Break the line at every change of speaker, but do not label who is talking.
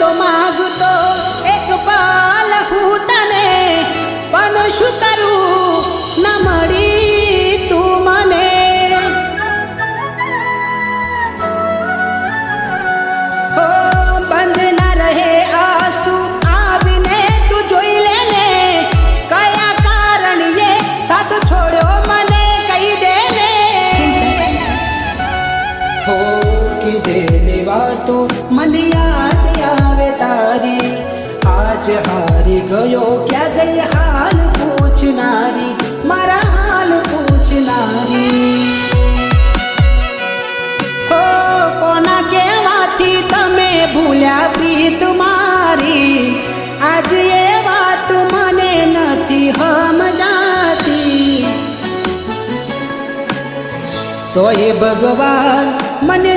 તો માગતો એક પાલ હું તને, પણ શું કરું ન મળી તું મને. હો બંધ ના રહે આંસુ આવીને તું જોઈ લે ને, કયા કારણે સાથ છોડ્યો મને કહી દે ને. હો કીધેલી વાતો મને યાદ આવે તારી, આજ હારી ગયો ક્યાં ગઈ હાલ પૂછનારી, મારા હાલ પૂછનારી. હો કોના કહેવાથી તમે ભૂલ્યા પ્રીત મારી, આજ એ વાત મને નથી સમજાતી. તો એ ભગવાન મને